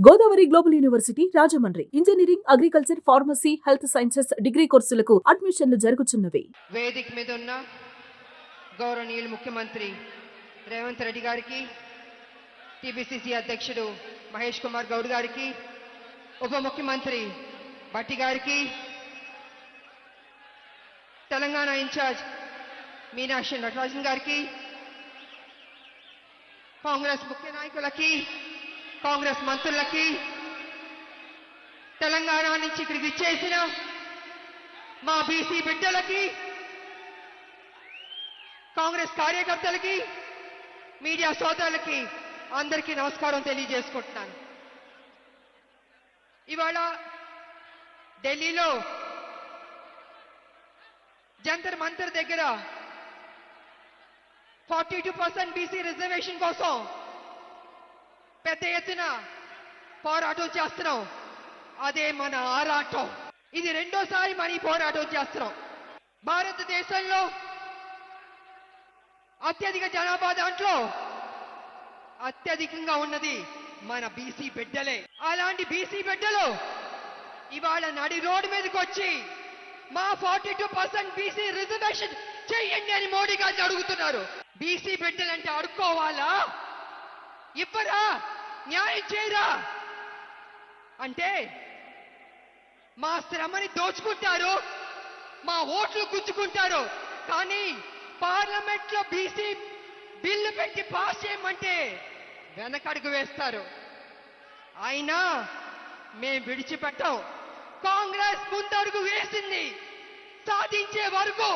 Godavari global university Rajahmundry engineering, agriculture, pharmacy, health sciences degree కోర్సులకు అడ్మిషన్లు జరుగుతున్నవి. వేదిక మీద ఉన్న గౌరవనీయులు ముఖ్యమంత్రి రేవంత్ రెడ్డి గారికి, టీపీసీసీ అధ్యక్షుడు మహేష్ కుమార్ గౌడ్ గారికి, ఉప ముఖ్యమంత్రి భట్టి గారికి, తెలంగాణ ఇన్ఛార్జ్ మీనాక్షి నటరాజన్ గారికి, కాంగ్రెస్ ముఖ్య నాయకులకి, కాంగ్రెస్ మంత్రులకి, తెలంగాణ నుంచి ఇక్కడికి ఇచ్చేసిన మా బీసీ బిడ్డలకి, కాంగ్రెస్ కార్యకర్తలకి, మీడియా సోదరులకి అందరికీ నమస్కారం తెలియజేసుకుంటున్నాను. ఇవాళ ఢిల్లీలో జంతర్ మంతర్ దగ్గర 42% బీసీ రిజర్వేషన్ కోసం పెద్ద ఎత్తున పోరాటం చేస్తున్నాం. అదే మన ఆరాటం. ఇది రెండోసారి మన ఈ పోరాటం చేస్తున్నాం. భారతదేశంలో అత్యధిక జనాభా దాంట్లో అత్యధికంగా ఉన్నది మన బీసీ బిడ్డలే. అలాంటి బీసీ బిడ్డలు ఇవాళ నడి రోడ్డు మీదకి వచ్చి మా 42% బీసీ రిజర్వేషన్ చెయ్యండి అని మోడీ గారిని అడుగుతున్నారు. బీసీ బిడ్డలంటే అడుక్కోవాలా? ఇవ్వరా? న్యాయం చేయరా? అంటే మా శ్రమని దోచుకుంటారు, మా ఓట్లు గుంజుకుంటారు. కానీ పార్లమెంట్ లో బీసీ బిల్లు పెట్టి పాస్ చేయమంటే వెనకడుగు వేస్తారు. అయినా మేం విడిచిపెట్టాం. కాంగ్రెస్ ముందడుగు వేసింది, సాధించే వరకు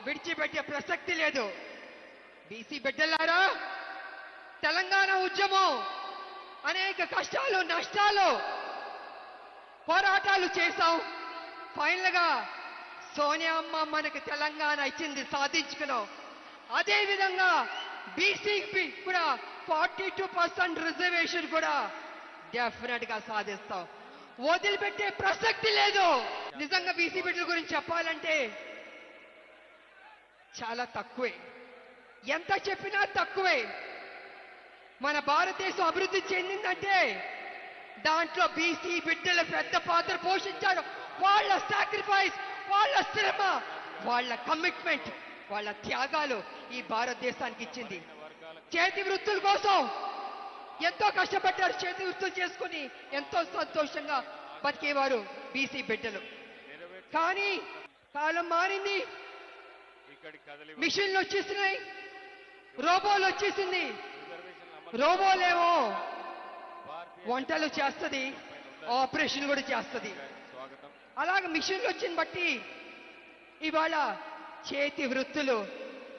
విడిచిపెట్టే ప్రసక్తి లేదు. బీసీ బిడ్డలారా, తెలంగాణ ఉద్యమం అనేక కష్టాలు, నష్టాలు, పోరాటాలు చేశాం. ఫైనల్ గా సోనియా అమ్మ మనకి తెలంగాణ ఇచ్చింది, సాధించుకున్నాం. అదే విధంగా బీసీకి కూడా 42% రిజర్వేషన్ కూడా డెఫినెట్ గా సాధిస్తాం. వదిలిపెట్టే ప్రసక్తి లేదు. నిజంగా బీసీ బిడ్డల గురించి చెప్పాలంటే చాలా తక్కువే. ఎంత చెప్పినా తక్కువే. మన భారతదేశం అభివృద్ధి చెందిందంటే దాంట్లో బీసీ బిడ్డలు పెద్ద పాత్ర పోషించారు. వాళ్ళ సాక్రిఫైస్, వాళ్ళ శ్రమ, వాళ్ళ కమిట్మెంట్, వాళ్ళ త్యాగాలు ఈ భారతదేశానికి ఇచ్చింది. చేతి వృత్తుల కోసం ఎంతో కష్టపడ్డారు. చేతి వృత్తులు చేసుకుని ఎంతో సంతోషంగా బతికేవారు బీసీ బిడ్డలు. కానీ కాలం మారింది, మిషన్లు వచ్చేసినాయి, రోబోలు వచ్చేసింది. రోబోలేమో వంటలు చేస్తుంది, ఆపరేషన్ కూడా చేస్తుంది. అలాగే మిషన్లు వచ్చిన బట్టి ఇవాళ చేతి వృత్తులు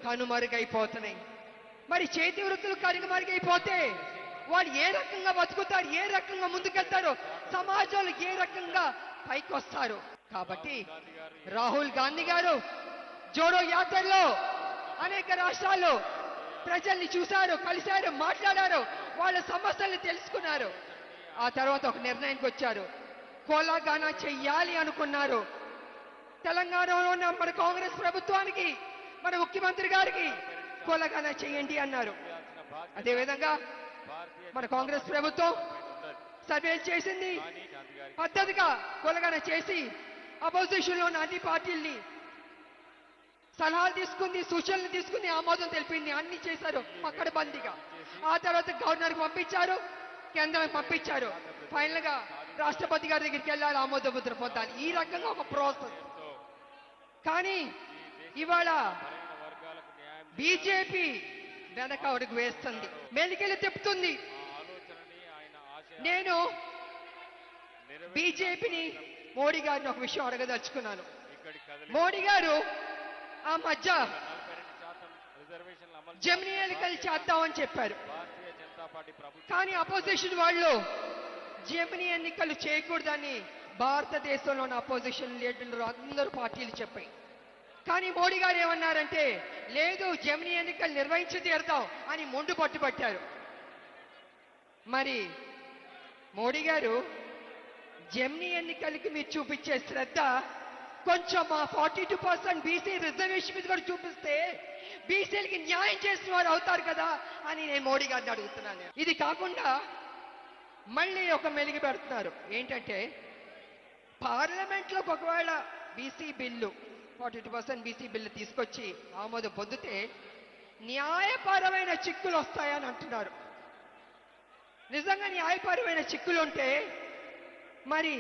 కనుమరుగైపోతున్నాయి. మరి చేతి వృత్తులు కనుమరుగైపోతే వాళ్ళు ఏ రకంగా బతుకుతారు, ఏ రకంగా ముందుకెళ్తారు, సమాజంలో ఏ రకంగా పైకి వస్తారు? కాబట్టి రాహుల్ గాంధీ గారు జోడో యాత్రలో అనేక రాష్ట్రాల్లో ప్రజల్ని చూశారు, కలిశారు, మాట్లాడారు, వాళ్ళ సమస్యల్ని తెలుసుకున్నారు. ఆ తర్వాత ఒక నిర్ణయానికి వచ్చారు. కోలాగానా చెయ్యాలి అనుకున్నారు. తెలంగాణలో ఉన్న మన కాంగ్రెస్ ప్రభుత్వానికి, మన ముఖ్యమంత్రి గారికి కోలాగానా చెయ్యండి అన్నారు. అదేవిధంగా మన కాంగ్రెస్ ప్రభుత్వం సర్వేలు చేసింది, పద్ధతిగా కోలాగానా చేసి అపోజిషన్ లో ఉన్న అన్ని పార్టీల్ని సలహాలు తీసుకుంది, సూచనలు తీసుకుని ఆమోదం తెలిపింది. అన్ని చేశారు పక్కడబందీగా. ఆ తర్వాత గవర్నర్కి పంపించారు, కేంద్రానికి పంపించారు. ఫైనల్ గా రాష్ట్రపతి గారి దగ్గరికి వెళ్ళాలి, ఆమోద ముద్ర పొందాలి. ఈ రకంగా ఒక ప్రాసెస్. కానీ ఇవాళ బీజేపీ వెనక అడుగు వేస్తుంది, మెలికెళ్ళి తిప్పుతుంది. నేను బీజేపీని, మోడీ గారిని ఒక విషయం అడగదలుచుకున్నాను. మోడీ గారు ఆ మధ్య జమినీ ఎన్నికలు చేద్దామని చెప్పారు. కానీ అపోజిషన్ వాళ్ళు జమినీ ఎన్నికలు చేయకూడదని భారతదేశంలో ఉన్న అపోజిషన్ లీడర్లు అందరూ పార్టీలు చెప్పాయి. కానీ మోడీ గారు ఏమన్నారంటే, లేదు జమినీ ఎన్నికలు నిర్వహించి తీరుతాం అని మొండు పట్టుబట్టారు. మరి మోడీ గారు జమినీ ఎన్నికలకి మీరు చూపించే శ్రద్ధ కొంచెం మా 42% బీసీ రిజర్వేషన్ మీద కూడా చూపిస్తే బీసీలకి న్యాయం చేసిన వారు అవుతారు కదా అని నేను మోడీ గారిని అడుగుతున్నాను. ఇది కాకుండా మళ్ళీ ఒక మెలిగి పెడుతున్నారు. ఏంటంటే పార్లమెంట్లోకి ఒకవేళ బీసీ బిల్లు 42% బీసీ బిల్లు తీసుకొచ్చి ఆమోదం పొందితే న్యాయపరమైన చిక్కులు వస్తాయని అంటున్నారు. నిజంగా న్యాయపరమైన చిక్కులు ఉంటే మరి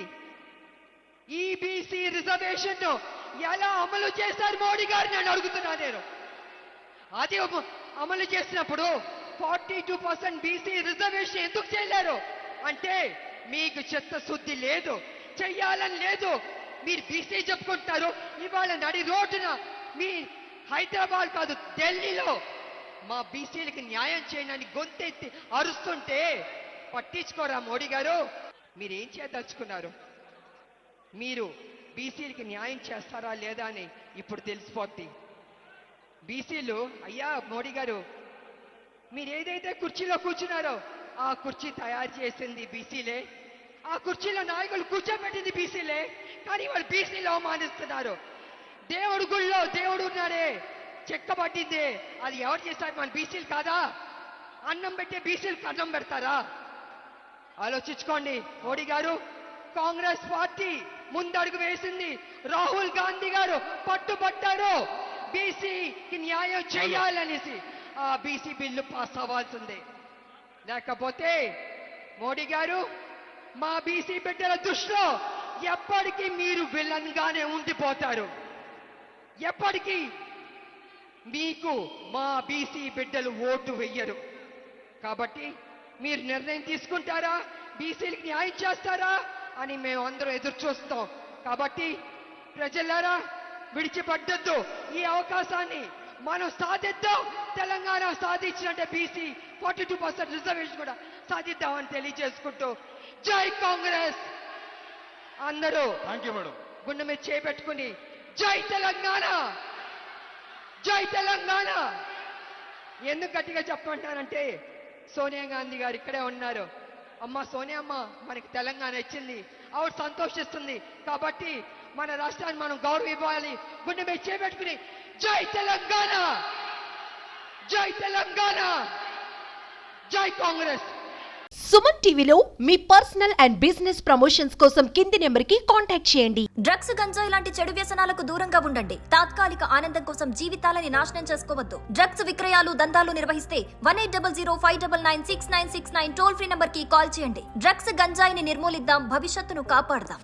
ఈ బీసీ రిజర్వేషన్ ఎలా అమలు చేశారు మోడీ గారు నేను అడుగుతున్నా. నేను అది అమలు చేసినప్పుడు 42% బీసీ రిజర్వేషన్ ఎందుకు చేయలేరు అంటే మీకు చిత్తశుద్ధి లేదు, చెయ్యాలని లేదు. మీరు బీసీ చెప్పుకుంటారు, ఇవాళ నడి రోడ్డున మీ హైదరాబాద్ కాదు ఢిల్లీలో మా బీసీలకి న్యాయం చేయండి గొంతెత్తి అరుస్తుంటే పట్టించుకోరా మోడీ గారు? మీరేం చేయదలుచుకున్నారు? మీరు బీసీలకి న్యాయం చేస్తారా లేదా అని ఇప్పుడు తెలిసిపోద్ది. బీసీలు అయ్యా మోడీ గారు మీరు ఏదైతే కుర్చీలో కూర్చున్నారో ఆ కుర్చీ తయారు చేసింది బీసీలే, ఆ కుర్చీలో నాయకులు కూర్చోబెట్టింది బీసీలే, కానీ వాళ్ళు బీసీలు అవమానిస్తున్నారు. దేవుడు గుళ్ళో దేవుడు ఉన్నాడే చెక్కబట్టిందే, అది ఎవరు చేశారు? మన బీసీలు కాదా? అన్నం పెట్టే బీసీలకు అన్నం పెడతారా? ఆలోచించుకోండి మోడీ గారు. కాంగ్రెస్ పార్టీ ముందడుగు వేసింది, రాహుల్ గాంధీ గారు పట్టుబట్టారు బీసీకి న్యాయం చేయాలనేసి. ఆ బీసీ బిల్లు పాస్ అవ్వాల్సిందే, లేకపోతే మోడీ గారు మా బీసీ బిడ్డల దృష్టిలో ఎప్పటికీ మీరు విలన్ గానే ఉండిపోతారు. ఎప్పటికీ మీకు మా బీసీ బిడ్డలు ఓటు వెయ్యరు. కాబట్టి మీరు నిర్ణయం తీసుకుంటారా, బీసీలకు న్యాయం చేస్తారా అని మేము అందరం ఎదురు చూస్తాం. కాబట్టి ప్రజలారా విడిచిపడ్డొద్దు, ఈ అవకాశాన్ని మనం సాధిద్దాం. తెలంగాణ సాధించినట్టే బీసీ 42% రిజర్వేషన్ కూడా సాధిద్దామని తెలియజేసుకుంటూ జై కాంగ్రెస్. అందరూ గుండె మీద చేపెట్టుకుని జై తెలంగాణ, జై తెలంగాణ. ఎందుకు గట్టిగా చెప్పమంటానంటే సోనియా గాంధీ గారు ఇక్కడే ఉన్నారు. అమ్మ సోనియా అమ్మ మనకి తెలంగాణ ఇచ్చింది, ఆవిడ సంతోషిస్తుంది. కాబట్టి మన రాష్ట్రాన్ని మనం గౌరవం ఇవ్వాలి. గుండె మీద చేపెట్టుకుని జై తెలంగాణ, జై తెలంగాణ, జై కాంగ్రెస్. సుమన్ టీవీలో మీ పర్సనల్ అండ్ బిజినెస్ ప్రమోషన్స్ కోసం కింది నెంబర్కి కాంటాక్ట్ చేయండి. డ్రగ్స్, గంజాయి లాంటి చెడు వ్యసనాలకు దూరంగా ఉండండి. తాత్కాలిక ఆనందం కోసం జీవితాలని నాశనం చేసుకోవద్దు. డ్రగ్స్ విక్రయాలు, దందాలు నిర్వహిస్తే 180059969969 టోల్ ఫ్రీ నంబర్ కి కాల్ చేయండి. డ్రగ్స్, గంజాయిని నిర్మూలిద్దాం, భవిష్యత్తును కాపాడదాం.